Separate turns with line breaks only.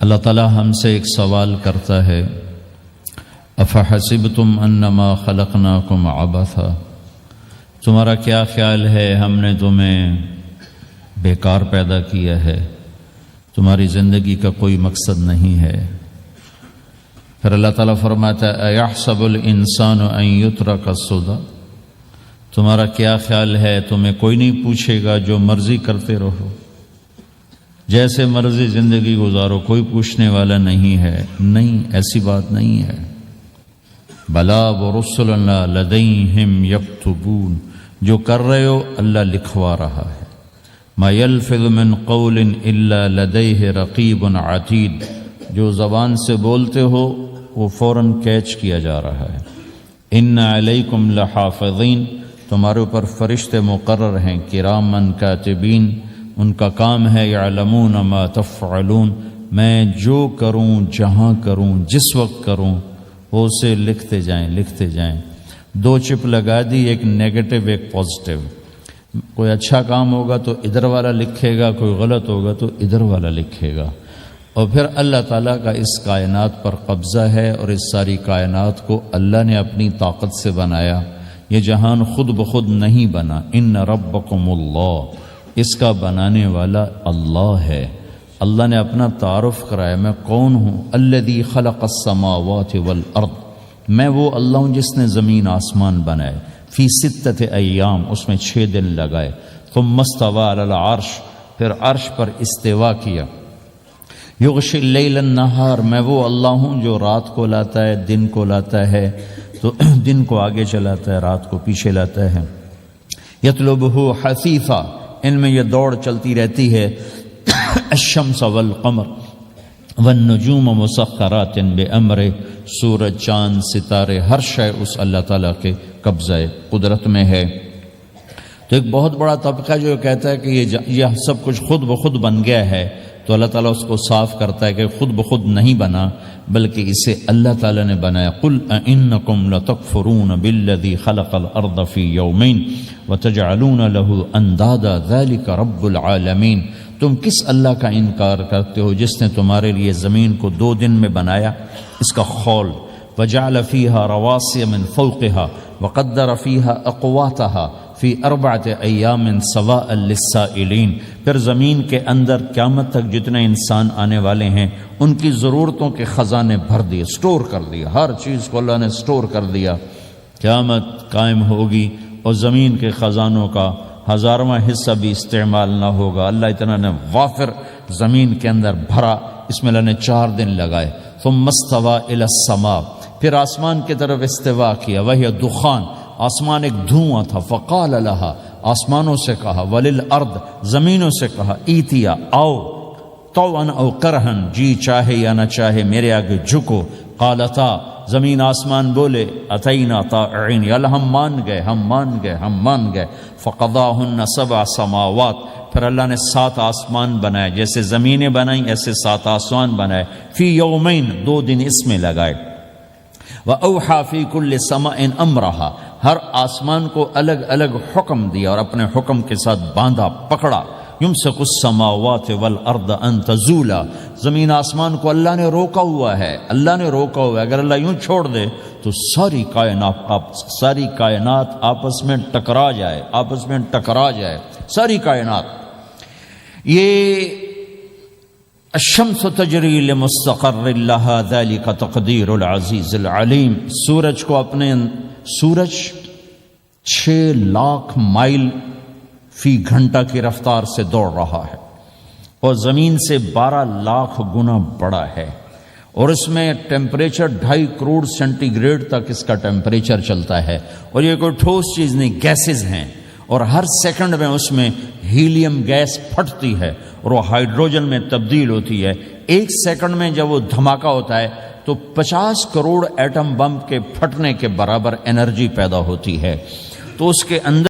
اللہ تعالیٰ ہم سے ایک سوال کرتا ہے، افحسبتم انما خلقناکم عبثا، تمہارا کیا خیال ہے ہم نے تمہیں بیکار پیدا کیا ہے، تمہاری زندگی کا کوئی مقصد نہیں ہے؟ پھر اللہ تعالیٰ فرماتا ہے ایحسب الانسان ان یترک سدی، تمہارا کیا خیال ہے تمہیں کوئی نہیں پوچھے گا، جو مرضی کرتے رہو، جیسے مرضی زندگی گزارو، کوئی پوچھنے والا نہیں ہے؟ نہیں، ایسی بات نہیں ہے۔ بلا ورسلنا لدیہم یکتبون، جو کر رہے ہو اللہ لکھوا رہا ہے۔ ما یلفظ من قول الا لدیہ رقیب عتید، جو زبان سے بولتے ہو وہ فوراً کیچ کیا جا رہا ہے۔ ان علیکم لحافظین، تمہارے اوپر فرشتے مقرر ہیں، کرامن کاتبین، ان کا کام ہے یعلمون ما تفعلون، میں جو کروں، جہاں کروں، جس وقت کروں، وہ اسے لکھتے جائیں۔ دو چپ لگا دی، ایک نیگیٹو ایک پازیٹیو۔ کوئی اچھا کام ہوگا تو ادھر والا لکھے گا، کوئی غلط ہوگا تو ادھر والا لکھے گا۔ اور پھر اللہ تعالیٰ کا اس کائنات پر قبضہ ہے، اور اس ساری کائنات کو اللہ نے اپنی طاقت سے بنایا، یہ جہان خود بخود نہیں بنا۔ ان ربکم اللہ، اس کا بنانے والا اللہ ہے۔ اللہ نے اپنا تعارف کرایا، میں کون ہوں؟ الذی خلق السماوات والارض، میں وہ اللہ ہوں جس نے زمین آسمان بنائے، فی ستۃ ایام، اس میں 6 دن لگائے، ثم استوی علی العرش، پھر عرش پر استوا کیا، یغشی اللیل النہار، میں وہ اللہ ہوں جو رات کو لاتا ہے، دن کو لاتا ہے، تو دن کو آگے چلاتا ہے، رات کو پیچھے لاتا ہے، یطلبہ حثیثا، ان میں یہ دوڑ چلتی رہتی ہے، الشمس والقمر والنجوم مسخرات بامرہ، سورج، چاند، ستارے، ہر شے اس اللہ تعالیٰ کے قبضہ قدرت میں ہے۔ تو ایک بہت بڑا طبقہ جو کہتا ہے کہ یہ سب کچھ خود بخود بن گیا ہے، تو اللہ تعالیٰ اس کو صاف کرتا ہے کہ خود بخود نہیں بنا، بلکہ اسے اللہ تعالیٰ نے بنایا۔ قل اانکم لتکفرون بالذی خلق الارض فی یومین وتجعلون له اندادا ذلک رب العالمین، تم کس اللہ کا انکار کرتے ہو جس نے تمہارے لیے زمین کو 2 دن میں بنایا، اس کا خول، وجعل فیہا رواسی من فوقہا وقدر فیہا اقواتہا فی 4 ایام سواء للسائلین، پھر زمین کے اندر قیامت تک جتنے انسان آنے والے ہیں ان کی ضرورتوں کے خزانے بھر دیے، سٹور کر دیا، ہر چیز کو اللہ نے سٹور کر دیا۔ قیامت قائم ہوگی اور زمین کے خزانوں کا 1000واں حصہ بھی استعمال نہ ہوگا، اللہ اتنا نے وافر زمین کے اندر بھرا، اس میں اللہ نے 4 دن لگائے۔ ثم استوى الى السماء، پھر آسمان کی طرف استوا کیا، وہی دخان، آسمان ایک دھواں تھا، فقال لہا، آسمانوں سے کہا، وللارض، زمینوں سے کہا، ایتیا، آؤ، طوعا او کرہن، جی چاہے یا نہ چاہے میرے آگے جھکو، قالتا، زمین آسمان بولے، اتینا طائعین، یا اللہ ہم مان گئے، فقضاہن 7 سماوات، پھر اللہ نے 7 آسمان بنائے، جیسے زمینیں بنائیں ایسے 7 آسمان بنائے، فی یومین، 2 دن اس میں لگائے، وَأَوْحَى فِي كُلِّ سَمَاءٍ أَمْرَهَا، ہر آسمان کو الگ الگ حکم دیا اور اپنے حکم کے ساتھ باندھا، پکڑا، يُمْسِكُ السَّمَاوَاتِ وَالْأَرْضَ أَن تَزُولَا، زمین آسمان کو اللہ نے روکا ہوا ہے، اگر اللہ یوں چھوڑ دے تو ساری کائنات آپس میں ٹکرا جائے، ساری کائنات۔ یہ الشمس تجری لمستقر لها ذلك تقدیر العزیز العلیم، سورج 6 لاکھ مائل فی گھنٹہ کی رفتار سے دوڑ رہا ہے، اور زمین سے 12 لاکھ گنا بڑا ہے، اور اس میں ٹیمپریچر 2.5 کروڑ سینٹی گریڈ تک اس کا ٹیمپریچر چلتا ہے، اور یہ کوئی ٹھوس چیز نہیں، گیسز ہیں، اور ہر سیکنڈ میں اس میں ہیلیم گیس پھٹتی ہے اور وہ ہائیڈروجن میں تبدیل ہوتی ہے۔ 1 سیکنڈ میں جب وہ دھماکہ ہوتا ہے تو 50 کروڑ ایٹم بم کے پھٹنے کے برابر انرجی پیدا ہوتی ہے، تو اس کے اندر